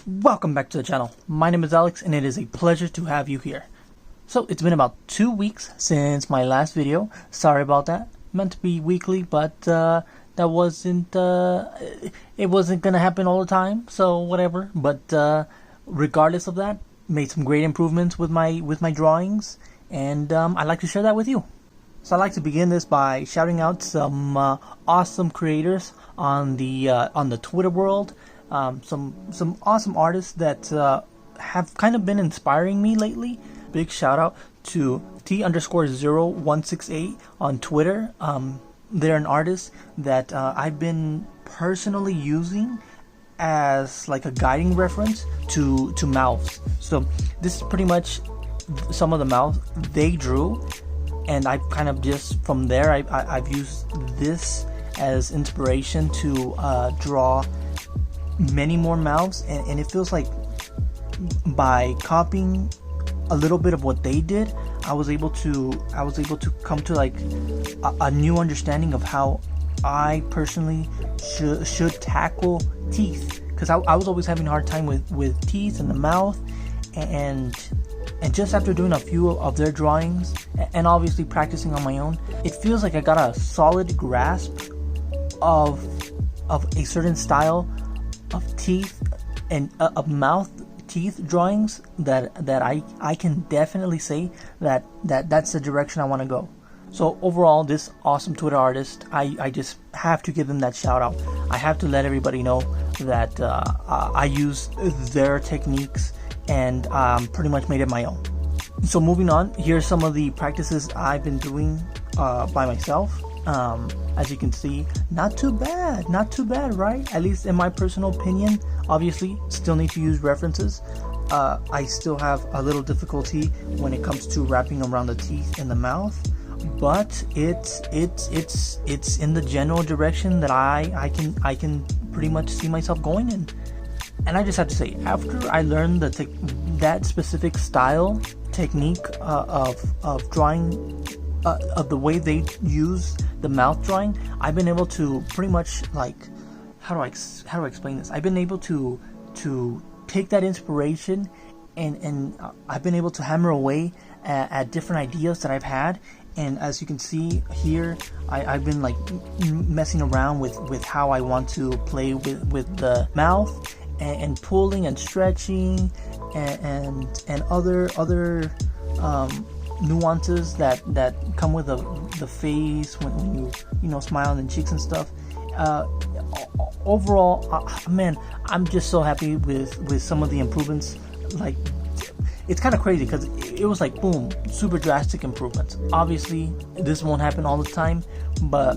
Welcome back to the channel. My name is Alex and it is a pleasure to have you here. So it's been about 2 weeks since my last video. Sorry about that. Meant to be weekly, but that wasn't it wasn't gonna happen all the time, so whatever. But regardless of that, made some great improvements with my drawings, and I'd like to share that with you. So I'd like to begin this by shouting out some awesome creators on the Twitter world. Some awesome artists that have kind of been inspiring me lately. Big shout out to T_0168 on Twitter. They're an artist that I've been personally using as like a guiding reference to mouths. So this is pretty much some of the mouths they drew, and I kind of just from there I've used this as inspiration to draw many more mouths, and it feels like by copying a little bit of what they did, I was able to come to like a new understanding of how I personally should tackle teeth, because I was always having a hard time with teeth and the mouth, and just after doing a few of their drawings and obviously practicing on my own, it feels like I got a solid grasp of a certain style of teeth and of mouth teeth drawings that I can definitely say that's the direction I want to go. So overall, this awesome Twitter artist, I just have to give them that shout out. I have to let everybody know that I use their techniques and pretty much made it my own. So moving on, here's some of the practices I've been doing by myself. As you can see, not too bad, right? At least in my personal opinion. Obviously, still need to use references. I still have a little difficulty when it comes to wrapping around the teeth in the mouth, but it's in the general direction that I can pretty much see myself going in. And I just have to say, after I learned that specific style technique of drawing, of the way they use the mouth drawing, I've been able to pretty much, like, how do I explain this? I've been able to take that inspiration and I've been able to hammer away at different ideas that I've had. And as you can see here, I've been like messing around with how I want to play with the mouth and pulling and stretching and other nuances that come with the face when you smile and cheeks and stuff. Overall, man, I'm just so happy with some of the improvements. Like, it's kind of crazy because it was like boom, super drastic improvements. Obviously this won't happen all the time, but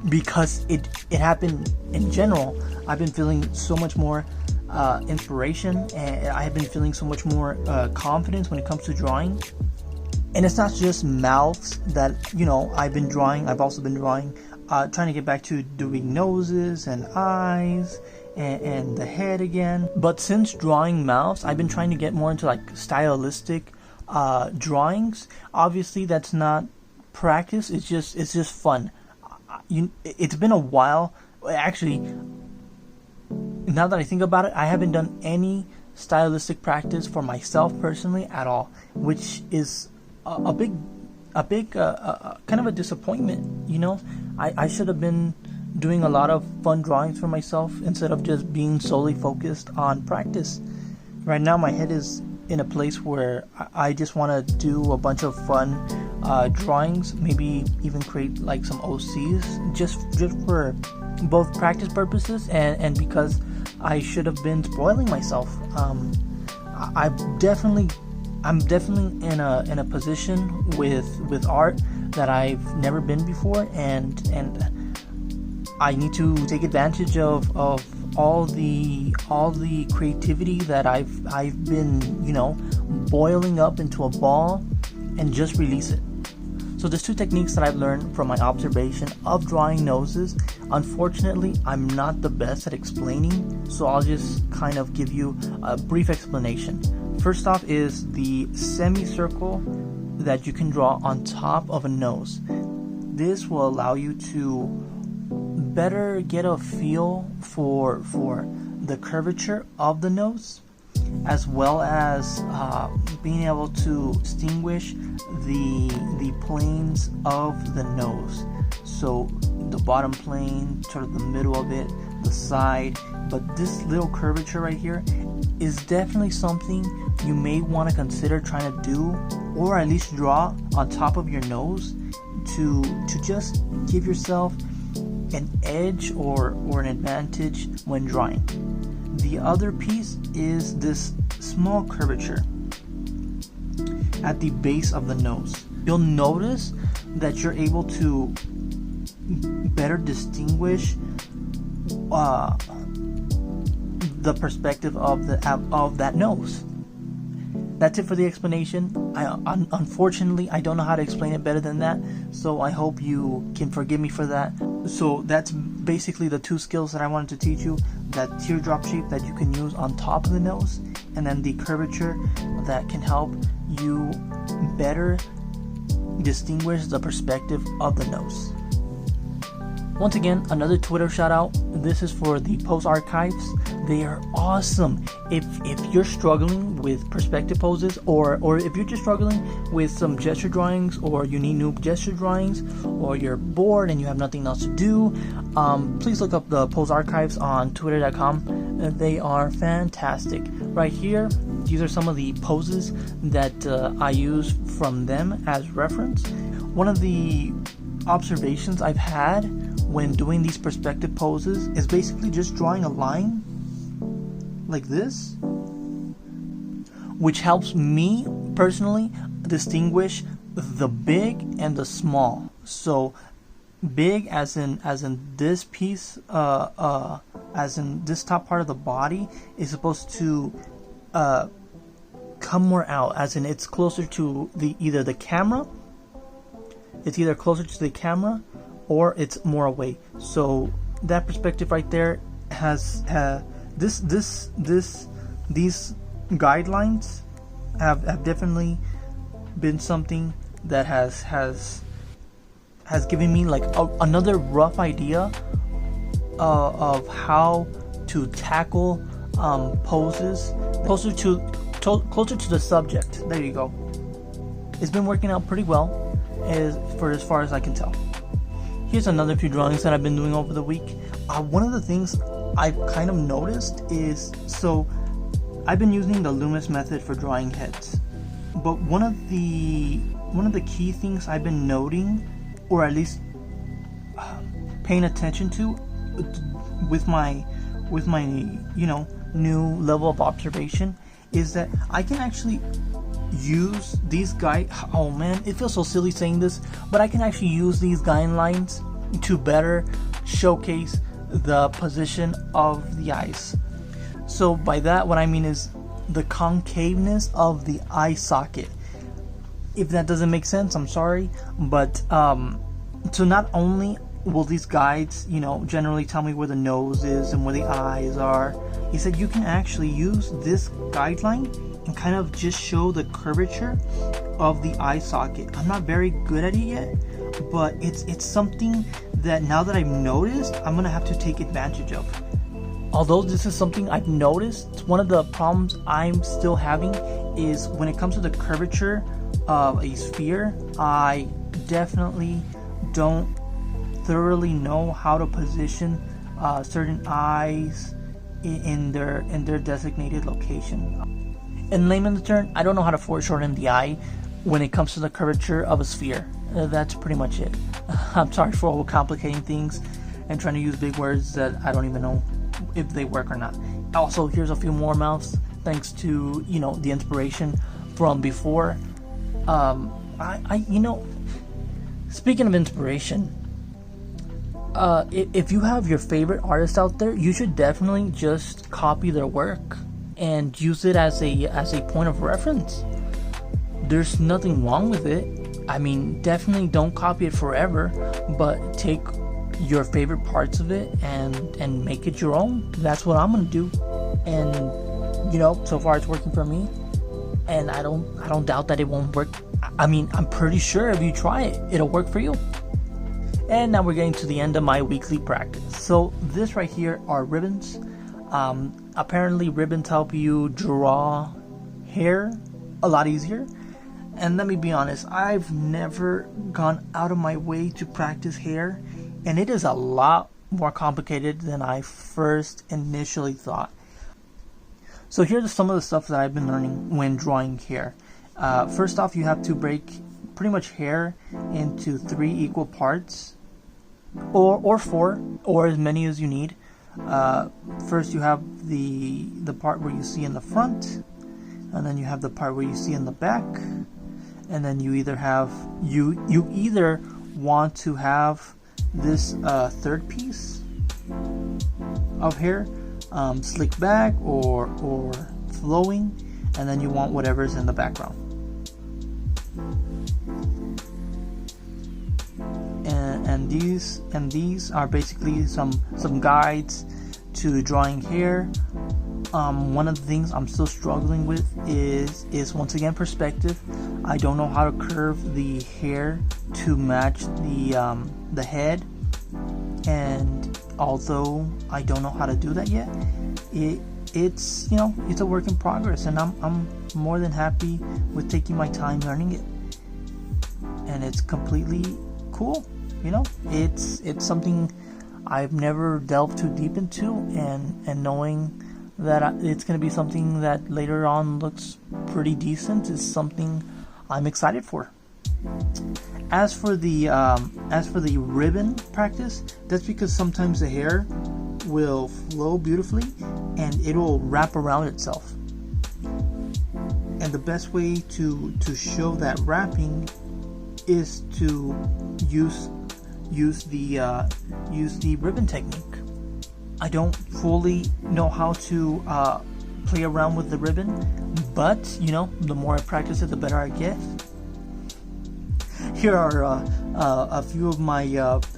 because it happened in general, I've been feeling so much more inspiration, and I have been feeling so much more confidence when it comes to drawing. And it's not just mouths that I've been drawing. I've also been drawing, trying to get back to doing noses and eyes and the head again. But since drawing mouths, I've been trying to get more into like stylistic drawings. Obviously, that's not practice. It's just fun. It's been a while. Actually, now that I think about it, I haven't done any stylistic practice for myself personally at all, which is a big kind of a disappointment. I should have been doing a lot of fun drawings for myself instead of just being solely focused on practice. Right now my head is in a place where I just want to do a bunch of fun drawings, maybe even create like some OCs just for both practice purposes and because I should have been spoiling myself. I'm definitely in a position with art that I've never been before, and I need to take advantage of all the creativity that I've been boiling up into a ball and just release it. So there's two techniques that I've learned from my observation of drawing noses. Unfortunately, I'm not the best at explaining, so I'll just kind of give you a brief explanation. First off is the semicircle that you can draw on top of a nose. This will allow you to better get a feel for the curvature of the nose, as well as being able to distinguish the planes of the nose. So the bottom plane, sort of the middle of it, the side. But this little curvature right here is definitely something you may want to consider trying to do, or at least draw on top of your nose to just give yourself an edge or an advantage when drawing. The other piece is this small curvature at the base of the nose. You'll notice that you're able to better distinguish the perspective of that nose. That's it for the explanation. Unfortunately, I don't know how to explain it better than that, so I hope you can forgive me for that. So that's basically the two skills that I wanted to teach you: that teardrop shape that you can use on top of the nose, and then the curvature that can help you better distinguish the perspective of the nose. Once again, another Twitter shout out. This is for the Pose Archives. They are awesome. If you're struggling with perspective poses, or if you're just struggling with some gesture drawings, or you need new gesture drawings, or you're bored and you have nothing else to do, please look up the Pose Archives on twitter.com. They are fantastic. Right here, these are some of the poses that I use from them as reference. One of the observations I've had when doing these perspective poses is basically just drawing a line like this, which helps me personally distinguish the big and the small. So big as in this piece, as in this top part of the body is supposed to come more out, as in it's closer to either the camera. It's either closer to the camera or it's more away. So that perspective right there has these guidelines have definitely been something that has given me like another rough idea of how to tackle poses closer to the subject. There you go. It's been working out pretty well as far as I can tell. Here's another few drawings that I've been doing over the week. One of the things I've kind of noticed is, so I've been using the Loomis method for drawing heads, but one of the key things I've been noting, or at least paying attention to with my new level of observation, is that I can actually use these oh man, it feels so silly saying this, but I can actually use these guidelines to better showcase the position of the eyes. So by that, what I mean is the concaveness of the eye socket. If that doesn't make sense, I'm sorry, but so not only will these guides, generally tell me where the nose is and where the eyes are, he said you can actually use this guideline and kind of just show the curvature of the eye socket. I'm not very good at it yet, but it's something that now that I've noticed, I'm gonna have to take advantage of. Although this is something I've noticed, one of the problems I'm still having is when it comes to the curvature of a sphere, I definitely don't thoroughly know how to position certain eyes in their designated location. In layman's terms, I don't know how to foreshorten the eye when it comes to the curvature of a sphere. That's pretty much it. I'm sorry for overcomplicating things and trying to use big words that I don't even know if they work or not. Also, here's a few more mouths thanks to the inspiration from before. Speaking of inspiration, if you have your favorite artist out there, you should definitely just copy their work and use it as a point of reference. There's nothing wrong with it. I mean, definitely don't copy it forever, but take your favorite parts of it and make it your own. That's what I'm gonna do, and so far it's working for me, and I don't doubt that it won't work. I mean, I'm pretty sure if you try it, it'll work for you. And now we're getting to the end of my weekly practice. So this right here are ribbons. Apparently ribbons help you draw hair a lot easier. And let me be honest, I've never gone out of my way to practice hair, and it is a lot more complicated than I first initially thought. So here's some of the stuff that I've been learning when drawing hair. First off, you have to break pretty much hair into 3 equal parts, or 4, or as many as you need. First you have the part where you see in the front, and then you have the part where you see in the back, and then you either want to have this third piece of hair slicked back or flowing, and then you want whatever's in the background. And these are basically some guides to drawing hair. One of the things I'm still struggling with is once again perspective. I don't know how to curve the hair to match the head, and although I don't know how to do that yet, it's a work in progress, and I'm more than happy with taking my time learning it, and it's completely cool. It's something I've never delved too deep into, and knowing that it's going to be something that later on looks pretty decent is something I'm excited for. As for the ribbon practice, that's because sometimes the hair will flow beautifully and it will wrap around itself. And the best way to show that wrapping is to use the ribbon technique. I don't fully know how to play around with the ribbon, but the more I practice it, the better I get. Here are a few of my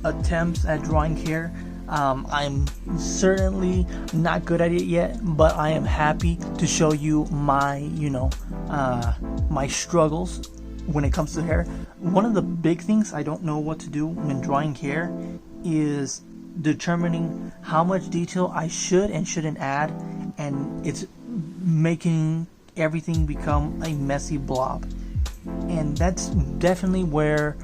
attempts at drawing hair. I'm certainly not good at it yet, but I am happy to show you my my struggles when it comes to hair. One of the big things I don't know what to do when drawing hair is determining how much detail I should and shouldn't add, and it's making everything become a messy blob. And that's definitely where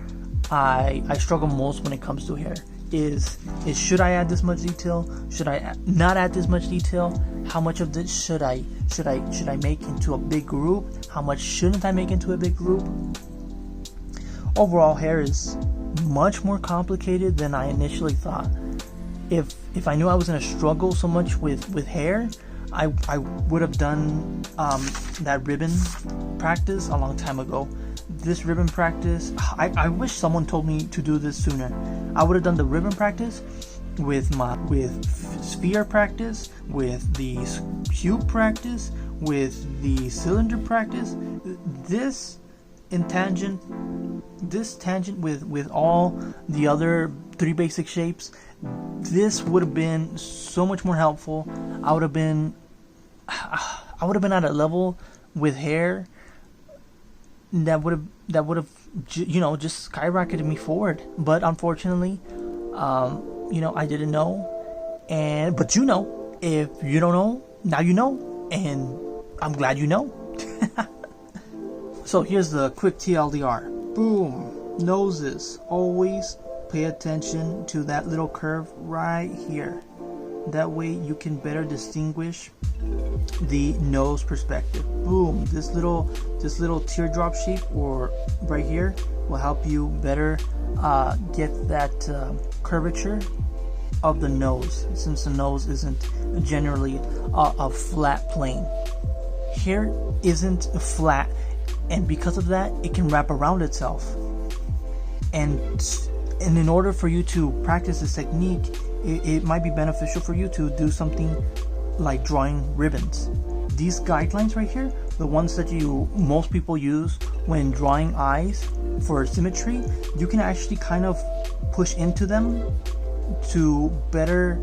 I struggle most when it comes to hair. Is should I add this much detail? Should I not add this much detail? How much of this should I make into a big group? How much shouldn't I make into a big group? Overall, hair is much more complicated than I initially thought. If I knew I was going to struggle so much with hair, I would have done that ribbon practice a long time ago. This ribbon practice, I wish someone told me to do this sooner. I would have done the ribbon practice with sphere practice, with the cube practice, with the cylinder practice. This tangent with all the other 3 basic shapes. This would have been so much more helpful. I would have been at a level with hair that would have just skyrocketed me forward. But unfortunately, I didn't know. But if you don't know, now you know, and I'm glad you know. So here's the quick TLDR. Boom. Noses. Always pay attention to that little curve right here. That way you can better distinguish the nose perspective. Boom. This little teardrop shape or right here will help you better get that curvature of the nose, since the nose isn't generally a flat plane. Hair isn't flat, and because of that, it can wrap around itself. And in order for you to practice this technique, it might be beneficial for you to do something like drawing ribbons. These guidelines right here, the ones that most people use when drawing eyes for symmetry, you can actually kind of push into them to better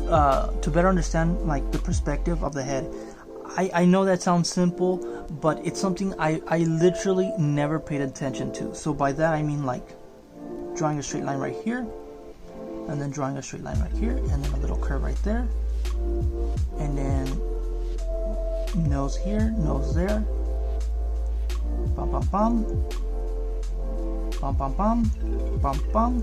understand like the perspective of the head. I know that sounds simple, but it's something I literally never paid attention to. So by that I mean like drawing a straight line right here, and then drawing a straight line right here, and then a little curve right there, and then nose here, nose there. Bum bum bum. Bum bum bum. Bum bum.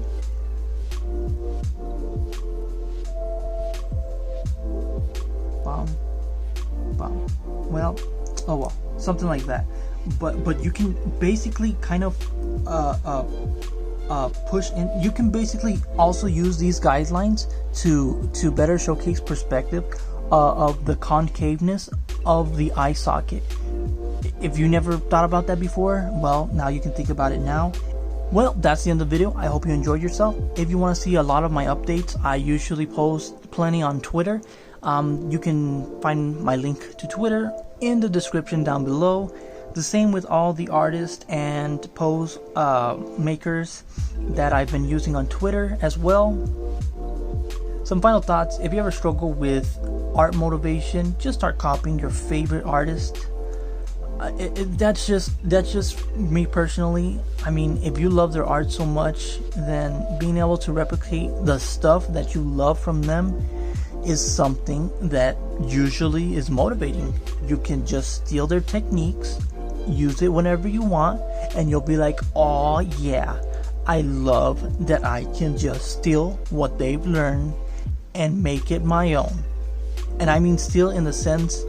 Bum bum. Well, oh well, something like that. But you can basically kind of push in. You can basically also use these guidelines to better showcase perspective of the concaveness of the eye socket. If you never thought about that before, well, now you can think about it now. Well, that's the end of the video. I hope you enjoyed yourself. If you want to see a lot of my updates, I usually post plenty on Twitter. You can find my link to Twitter in the description down below. The same with all the artists and pose makers that I've been using on Twitter as well. Some final thoughts: if you ever struggle with art motivation, just start copying your favorite artist. That's just me personally. I mean, if you love their art so much, then being able to replicate the stuff that you love from them is something that usually is motivating. You can just steal their techniques, use it whenever you want, and you'll be like, oh yeah, I love that I can just steal what they've learned and make it my own. And I mean steal in the sense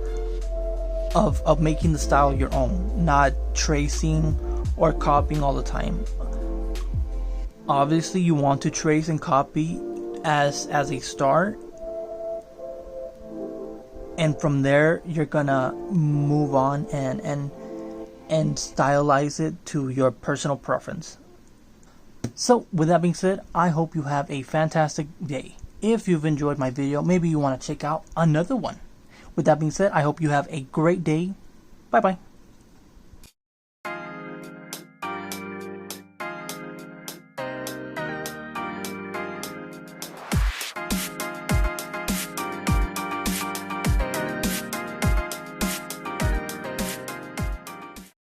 of making the style your own, not tracing or copying all the time. Obviously you want to trace and copy as a start, and from there you're gonna move on and stylize it to your personal preference. So with that being said, I hope you have a fantastic day. If you've enjoyed my video, maybe you want to check out another one. With that being said, I hope you have a great day. Bye bye.